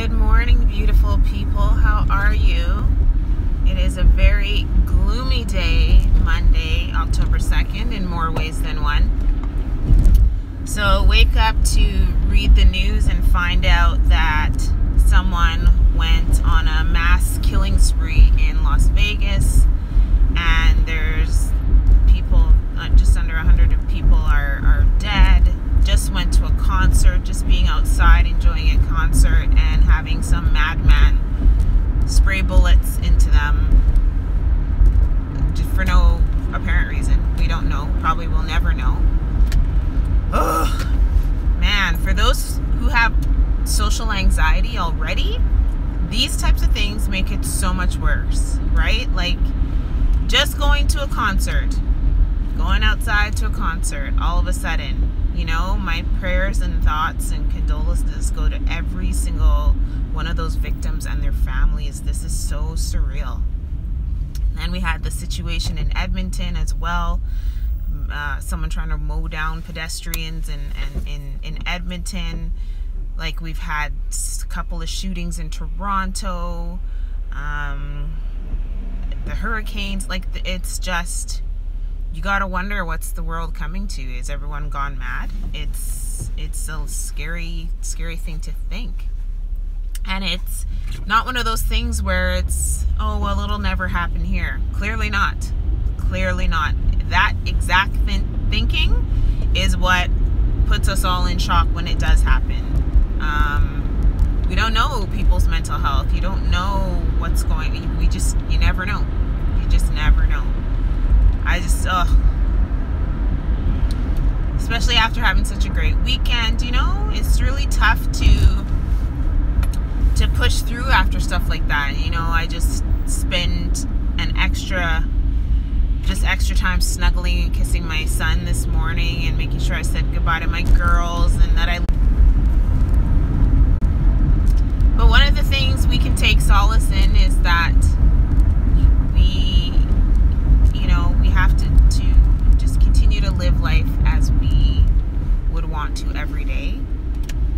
Good morning, beautiful people. How are you? It is a very gloomy day, Monday, October 2nd, in more ways than one. So wake up to read the news and find out that someone went on a mass killing spree in Las Vegas, and there's people, just under 100 people are dead. Just went to a concert, just being outside enjoying a concert, and having some madman spray bullets into them just for no apparent reason. We don't know, probably will never know. Ugh, man, for those who have social anxiety already, these types of things make it so much worse, right? Like just going to a concert, going outside to a concert, all of a sudden, you know, my prayers and thoughts and condolences go to every single one of those victims and their families. This is so surreal. And we had the situation in Edmonton as well. Someone trying to mow down pedestrians in Edmonton. Like we've had a couple of shootings in Toronto. The hurricanes, like it's just, you gotta wonder what's the world coming to. Is everyone gone mad? It's a scary thing to think. And it's not one of those things where it's, oh well, it'll never happen here. Clearly not. Clearly not. That exact thinking is what puts us all in shock when it does happen. We don't know people's mental health. You don't know what's going. You never know. You just never know. Especially after having such a great weekend, you know, it's really tough to push through after stuff like that. You know, I just spend extra time snuggling and kissing my son this morning and making sure I said goodbye to my girls and that but one of the things we can take solace in is that we have to just continue to live life as we would want to every day,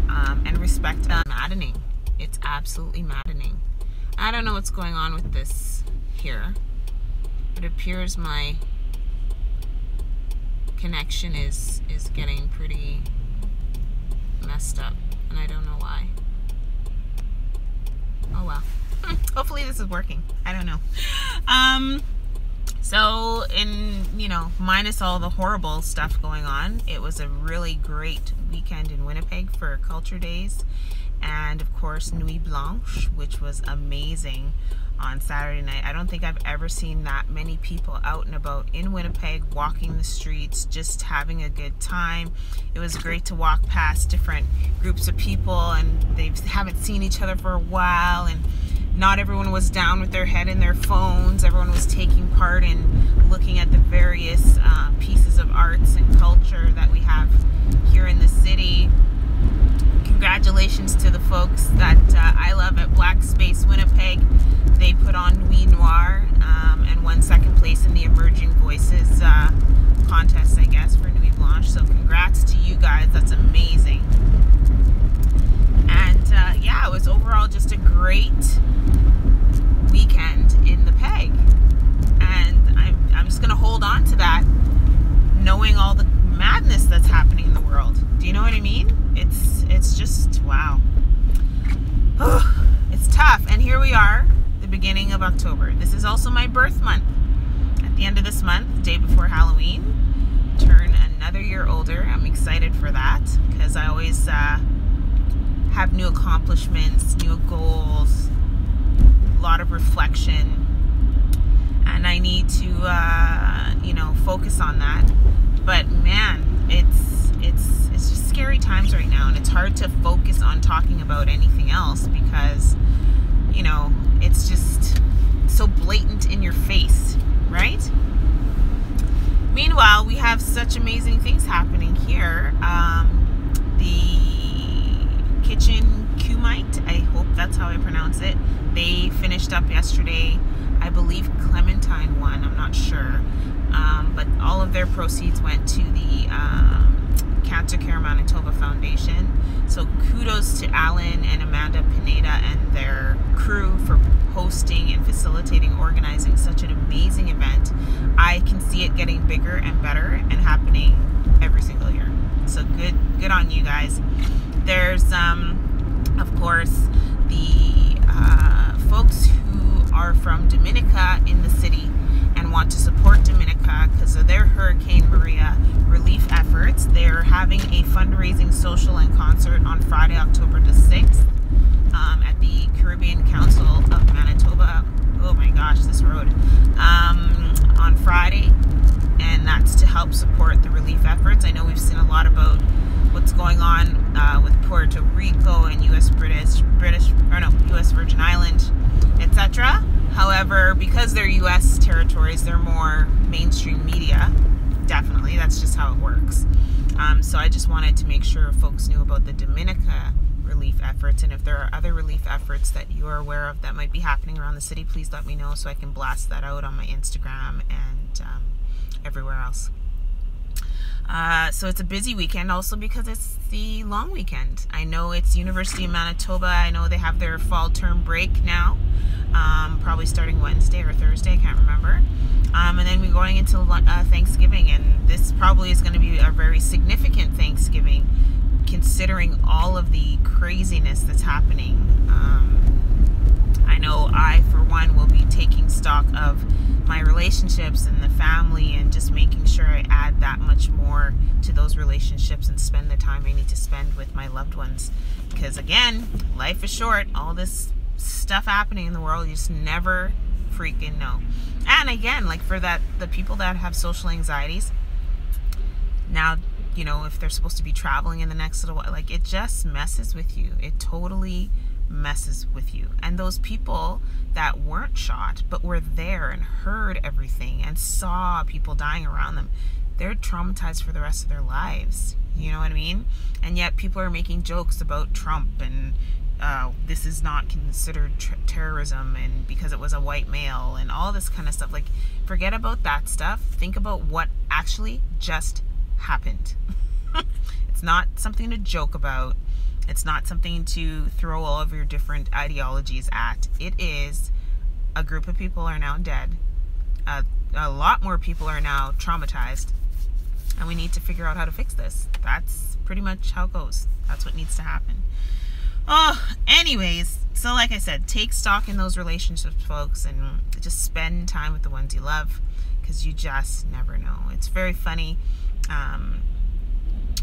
and respect them. Maddening. It's absolutely maddening. I don't know what's going on with this here. It appears my connection is getting pretty messed up, and I don't know why. Oh well. Hopefully this is working. I don't know. So minus all the horrible stuff going on, it was a really great weekend in Winnipeg for Culture Days, and of course Nuit Blanche, which was amazing on Saturday night. I don't think I've ever seen that many people out and about in Winnipeg, walking the streets, just having a good time. It was great to walk past different groups of people, and they haven't seen each other for a while, and not everyone was down with their head in their phones. Everyone was taking part in looking at the various pieces of arts and culture that we have here in the city. Congratulations to the folks that I love at Black Space Winnipeg. They put on Nuit Noir and won second place in the Emerging Voices contest, I guess, for Nuit Blanche. So congrats to you guys. That's amazing. And yeah, it was overall just a great weekend in the Peg. And I'm just going to hold on to that, knowing all the madness that's happening in the world. Do you know what I mean? It's just, wow. It's tough. And here we are, the beginning of October. This is also my birth month. At the end of this month, the day before Halloween, turn another year older. I'm excited for that because I always have new accomplishments, new goals, a lot of reflection, and I need to focus on that. But man, it's just scary times right now, and it's hard to focus on talking about anything else because it's just so blatant in your face, right? Meanwhile, we have such amazing things happening here. The Kitchen Kumite, I hope that's how I pronounce it, they finished up yesterday. I believe Clementine won, I'm not sure, but all of their proceeds went to the Cancer Care Manitoba Foundation. So kudos kudos to Alan and Amanda Pineda and their crew for hosting and facilitating, organizing such an amazing event. I can see it getting bigger and better and happening every single year. So good on you guys. There's, of course, the folks who are from Dominica in the city and want to support Dominica because of their Hurricane Maria relief efforts. They're having a fundraising social and concert on Friday, October the 6th at the Caribbean Council of Manitoba. Oh my gosh, this road. On Friday, and that's to help support the relief efforts. I know we've seen a lot about what's going on with Puerto Rico and U.S. Virgin Island, etc. However, because they're U.S. territories, they're more mainstream media. Definitely, that's just how it works. So I just wanted to make sure folks knew about the Dominica relief efforts, and if there are other relief efforts that you are aware of that might be happening around the city, please let me know so I can blast that out on my Instagram and everywhere else. So it's a busy weekend also because it's the long weekend. I know it's University of Manitoba. I know they have their fall term break now, probably starting Wednesday or Thursday, I can't remember. And then we're going into Thanksgiving, and this probably is going to be a very significant Thanksgiving considering all of the craziness that's happening. I know I, for one, will be taking stock of my relationships and the family and just making sure I add that much more to those relationships and spend the time I need to spend with my loved ones. Because again, life is short. All this stuff happening in the world, you just never freaking know. And again, like for the people that have social anxieties, now, you know, if they're supposed to be traveling in the next little while, like it just messes with you. It totally messes with you. And those people that weren't shot but were there and heard everything and saw people dying around them, they're traumatized for the rest of their lives. You know what I mean? And yet people are making jokes about Trump and this is not considered terrorism and because it was a white male and all this kind of stuff. Like, forget about that stuff. Think about what actually just happened. It's not something to joke about. It's not something to throw all of your different ideologies at. It is a group of people are now dead. A lot more people are now traumatized. And we need to figure out how to fix this. That's pretty much how it goes. That's what needs to happen. Oh, anyways, so like I said, take stock in those relationships, folks, and just spend time with the ones you love, because you just never know. It's very funny.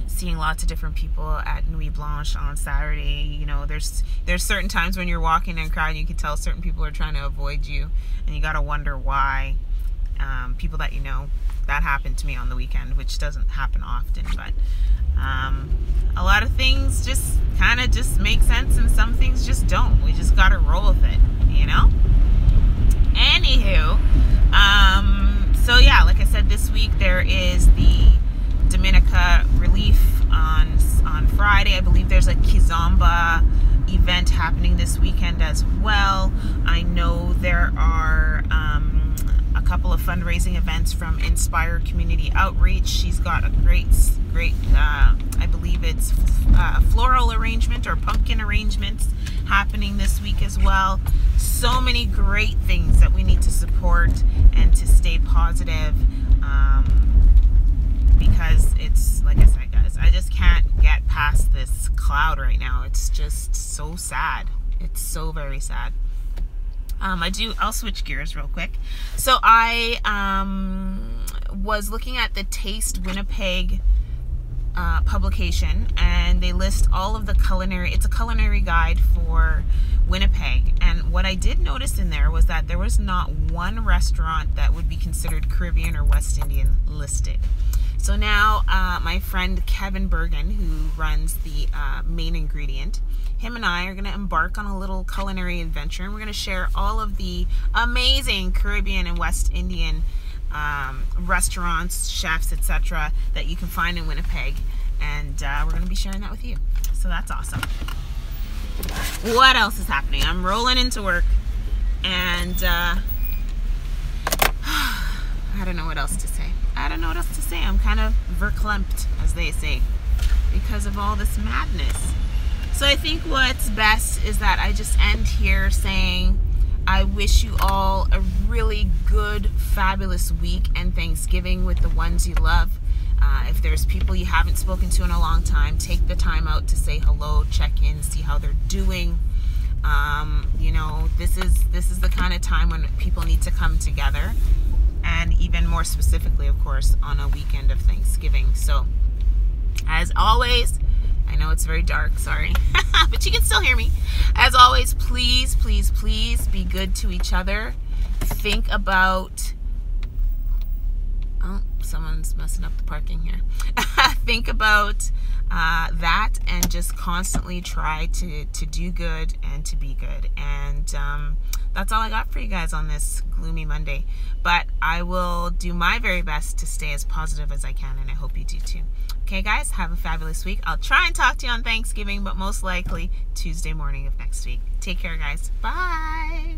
Seeing lots of different people at Nuit Blanche on Saturday. You know, there's certain times when you're walking in a crowd and you can tell certain people are trying to avoid you, and you gotta wonder why. People that you know. That happened to me on the weekend, which doesn't happen often, but a lot of things just kind of just make sense and some things just don't. We just gotta roll with it, you know? Anywho, so yeah, like I said, this week there is the Dominica relief on Friday. I believe there's a Kizomba event happening this weekend as well. I know there are a couple of fundraising events from Inspire Community Outreach. She's got a great I believe it's floral arrangement or pumpkin arrangements happening this week as well. So many great things that we need to support and to stay positive, because it's, like I said, guys, I just can't get past this cloud right now. It's just so sad. It's so very sad. I'll switch gears real quick. So I was looking at the Taste Winnipeg publication, and they list all of the culinary, it's a culinary guide for Winnipeg. And what I did notice in there was that there was not one restaurant that would be considered Caribbean or West Indian listed. So now my friend Kevin Bergen, who runs the Main Ingredient, him and I are going to embark on a little culinary adventure, and we're going to share all of the amazing Caribbean and West Indian restaurants, chefs, etc. that you can find in Winnipeg, and we're going to be sharing that with you. So that's awesome. What else is happening? I'm rolling into work, and I don't know what else to say. I'm kind of verklempt, as they say, because of all this madness. So I think what's best is that I just end here saying I wish you all a really good, fabulous week and Thanksgiving with the ones you love. If there's people you haven't spoken to in a long time, take the time out to say hello, check in, see how they're doing. You know, this is the kind of time when people need to come together, and even more specifically, of course, on a weekend of Thanksgiving. So, as always, I know it's very dark, sorry, but you can still hear me. As always, please, please, please be good to each other. Think about, oh, someone's messing up the parking here. Think about that, and just constantly try to do good and to be good. And that's all I got for you guys on this gloomy Monday. But I will do my very best to stay as positive as I can, and I hope you do too. Okay, guys, have a fabulous week. I'll try and talk to you on Thanksgiving, but most likely Tuesday morning of next week. Take care, guys. Bye.